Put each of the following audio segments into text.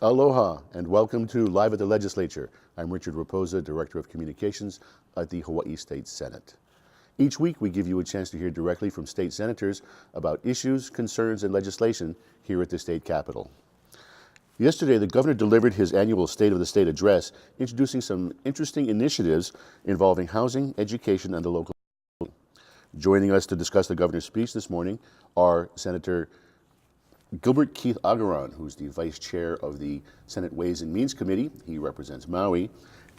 Aloha and welcome to Live at the Legislature. I'm Richard Raposa, Director of Communications at the Hawaii State Senate. Each week we give you a chance to hear directly from state senators about issues, concerns, and legislation here at the state capitol. Yesterday, the governor delivered his annual State of the State address, introducing some interesting initiatives involving housing, education, and the local. Joining us to discuss the governor's speech this morning are Senator Gilbert Keith Agaran, who's the Vice Chair of the Senate Ways and Means Committee. He represents Maui.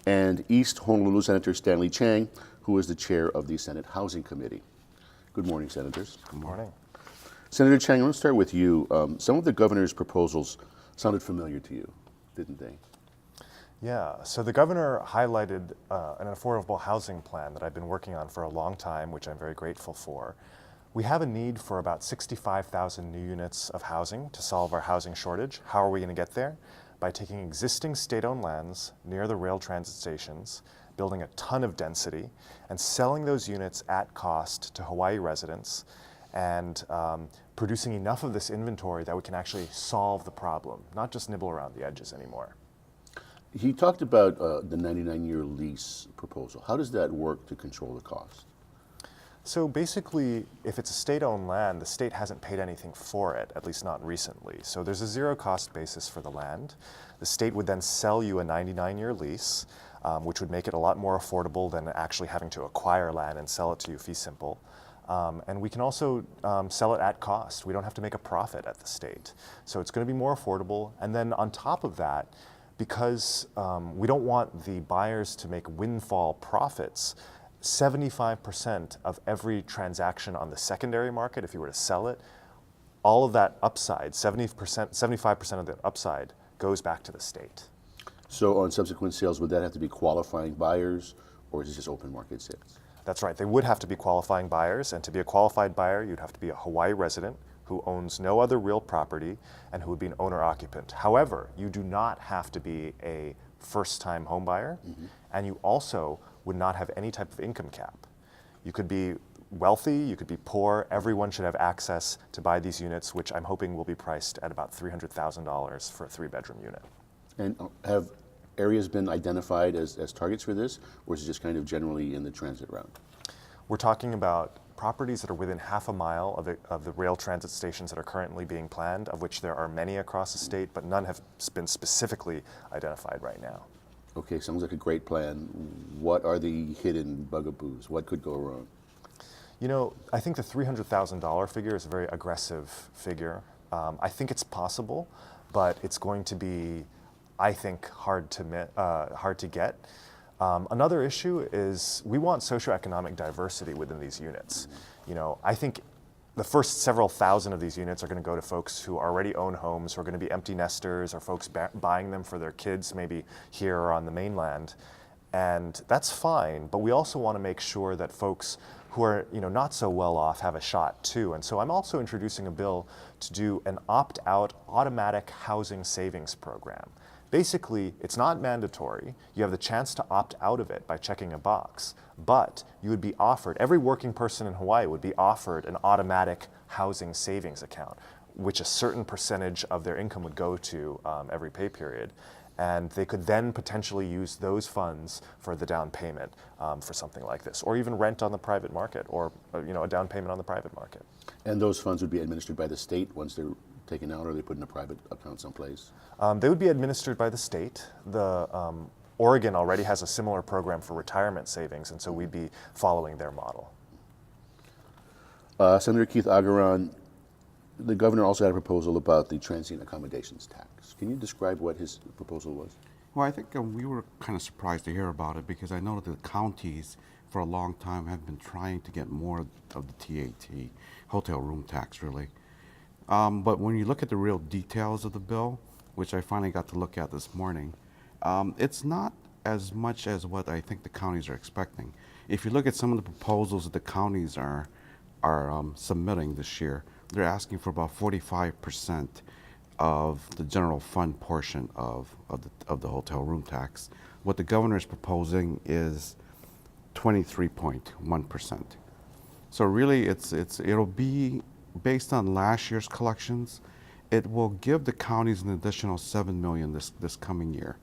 And East Honolulu Senator Stanley Chang, who is the Chair of the Senate Housing Committee. Good morning, Senators. Good morning. Senator Chang, let's start with you. Some of the governor's proposals sounded familiar to you, didn't they? Yeah, so the governor highlighted an affordable housing plan that I've been working on for a long time, which I'm very grateful for. We have a need for about 65,000 new units of housing to solve our housing shortage. How are we going to get there? By taking existing state-owned lands near the rail transit stations, building a ton of density, and selling those units at cost to Hawaii residents, and producing enough of this inventory that we can actually solve the problem, not just nibble around the edges anymore. He talked about the 99-year lease proposal. How does that work to control the cost? So basically, if it's a state-owned land, the state hasn't paid anything for it, at least not recently. So there's a zero-cost basis for the land. The state would then sell you a 99-year lease, which would make it a lot more affordable than actually having to acquire land and sell it to you fee simple. And we can also sell it at cost. We don't have to make a profit at the state. So it's going to be more affordable. And then on top of that, because we don't want the buyers to make windfall profits, 75% of every transaction on the secondary market, if you were to sell it, all of that upside, 75% of the upside goes back to the state. So on subsequent sales, would that have to be qualifying buyers, or is it just open market sales? That's right. They would have to be qualifying buyers, and to be a qualified buyer, you'd have to be a Hawaii resident who owns no other real property and who would be an owner-occupant. However, you do not have to be a first-time home buyer, and you also would not have any type of income cap. You could be wealthy, you could be poor, everyone should have access to buy these units, which I'm hoping will be priced at about $300,000 for a 3-bedroom unit. And have areas been identified as targets for this, or is it just kind of generally in the transit route? We're talking about properties that are within half a mile of the rail transit stations that are currently being planned, of which there are many across the state, but none have been specifically identified right now. Okay, sounds like a great plan. What are the hidden bugaboos? What could go wrong? You know, I think the $300,000 figure is a very aggressive figure. I think it's possible, but it's going to be, I think, hard to get. Another issue is we want socioeconomic diversity within these units. You know, I think the first several thousand of these units are going to go to folks who already own homes, who are going to be empty nesters, or folks buying them for their kids, maybe here or on the mainland. And that's fine, but we also want to make sure that folks who are, not so well off have a shot too. And so I'm also introducing a bill to do an opt-out automatic housing savings program. Basically, it's not mandatory. You have the chance to opt out of it by checking a box, but you would be offered, every working person in Hawaii would be offered an automatic housing savings account, which a certain percentage of their income would go to every pay period. And they could then potentially use those funds for the down payment for something like this, or even rent on the private market, or a down payment on the private market. And those funds would be administered by the state once they're taken out, or are they put in a private account someplace? They would be administered by the state. Oregon already has a similar program for retirement savings, and so we'd be following their model. Senator Keith Agaran, the governor also had a proposal about the transient accommodations tax. Can you describe what his proposal was? Well, I think we were kind of surprised to hear about it because I know that the counties for a long time have been trying to get more of the TAT, hotel room tax really. But when you look at the real details of the bill, which I finally got to look at this morning, it's not as much as what I think the counties are expecting. If you look at some of the proposals that the counties are submitting this year, they're asking for about 45% of the general fund portion of the hotel room tax. What the governor is proposing is 23.1%. So really, it'll be based on last year's collections, it will give the counties an additional $7 million this coming year.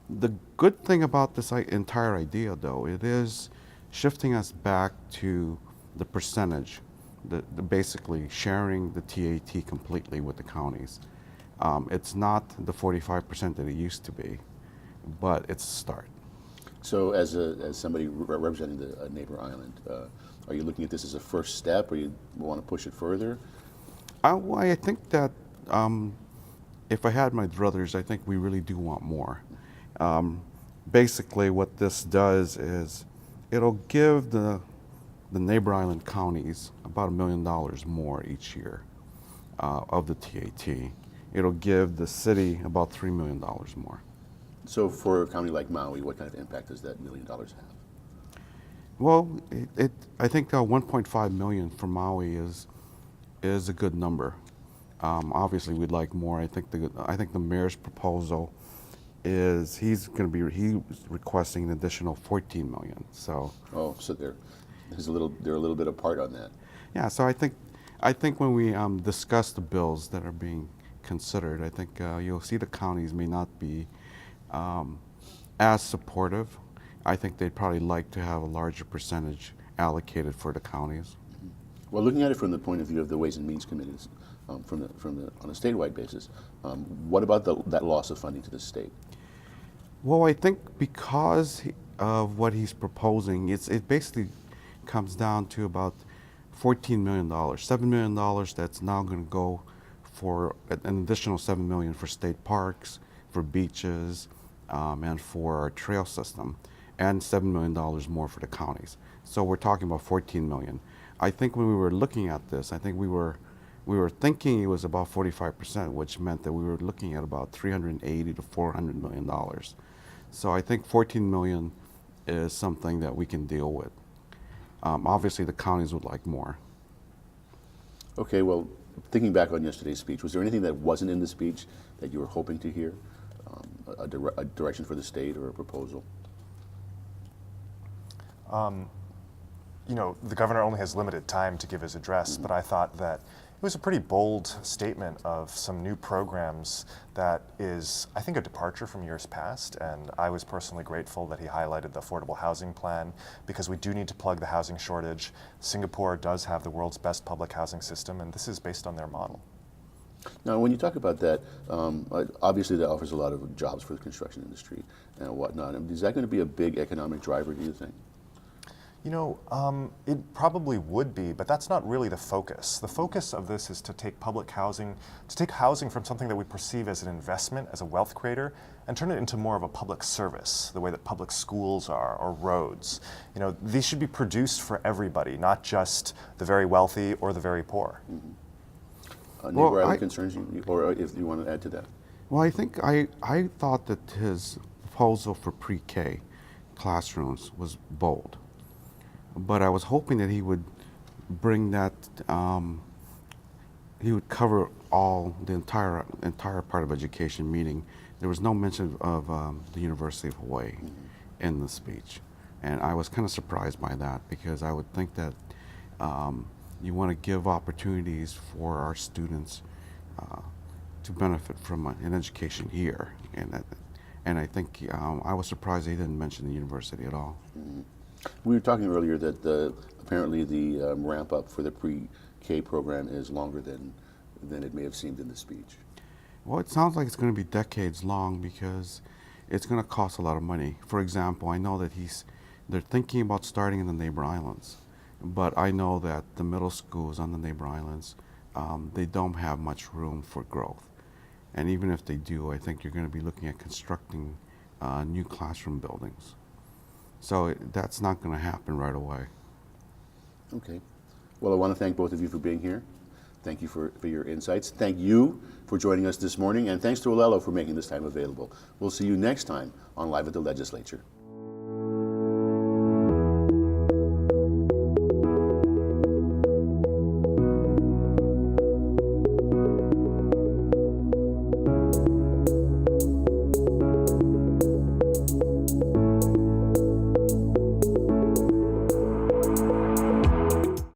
The good thing about this entire idea, though, it is shifting us back to the percentage, the basically sharing the TAT completely with the counties. It's not the 45% that it used to be, but it's a start. So as somebody representing the neighbor island, are you looking at this as a first step, or you want to push it further? Well, I think that if I had my druthers, I think we really do want more. Basically, what this does is it'll give the neighbor island counties about $1 million more each year of the TAT. It'll give the city about $3 million more. So for a county like Maui, what kind of impact does that $1 million have? Well, I think 1.5 million for Maui is a good number. Obviously, we'd like more. I think the mayor's proposal is he's requesting an additional 14 million. So so they're a little bit apart on that. yeah. So I think when we discuss the bills that are being considered, I think you'll see the counties may not be as supportive. I think they'd probably like to have a larger percentage allocated for the counties. Well, looking at it from the point of view of the Ways and Means Committees, on a statewide basis, what about that loss of funding to the state? Well, I think because of what he's proposing, it basically comes down to about $14 million, $7 million that's now going to go for an additional $7 million for state parks, for beaches, and for our trail system, and $7 million more for the counties. So we're talking about $14 million. I think when we were looking at this, I think we were thinking it was about 45%, which meant that we were looking at about $380 to $400 million. So I think 14 million is something that we can deal with. Obviously, the counties would like more. Okay, well, thinking back on yesterday's speech, was there anything that wasn't in the speech that you were hoping to hear? A direction for the state or a proposal? You know, the governor only has limited time to give his address, but I thought that it was a pretty bold statement of some new programs that is, I think, a departure from years past, and I was personally grateful that he highlighted the affordable housing plan, because we do need to plug the housing shortage. Singapore does have the world's best public housing system, and this is based on their model. Now, when you talk about that, obviously that offers a lot of jobs for the construction industry and whatnot. Is that going to be a big economic driver, do you think? You know, it probably would be, but that's not really the focus. The focus of this is to take public housing, to take housing from something that we perceive as an investment, as a wealth creator, and turn it into more of a public service, the way that public schools are, or roads. You know, these should be produced for everybody, not just the very wealthy or the very poor. Mm-hmm. Neighbor island concerns you, or if you want to add to that? Well, I think I thought that his proposal for pre-K classrooms was bold. But I was hoping that he would bring that, he would cover the entire part of education, meaning there was no mention of the University of Hawaii in the speech. And I was kind of surprised by that, because I would think that you want to give opportunities for our students to benefit from an education here. And I think I was surprised he didn't mention the university at all. Mm-hmm. We were talking earlier that apparently the ramp up for the pre-K program is longer than it may have seemed in the speech. Well, it sounds like it's going to be decades long, because it's going to cost a lot of money. For example, I know that they're thinking about starting in the neighbor islands, but I know that the middle schools on the neighbor islands, they don't have much room for growth. And even if they do, I think you're going to be looking at constructing new classroom buildings. So that's not going to happen right away. Okay. Well, I want to thank both of you for being here. Thank you for your insights. Thank you for joining us this morning, and thanks to Olelo for making this time available. We'll see you next time on Live at the Legislature.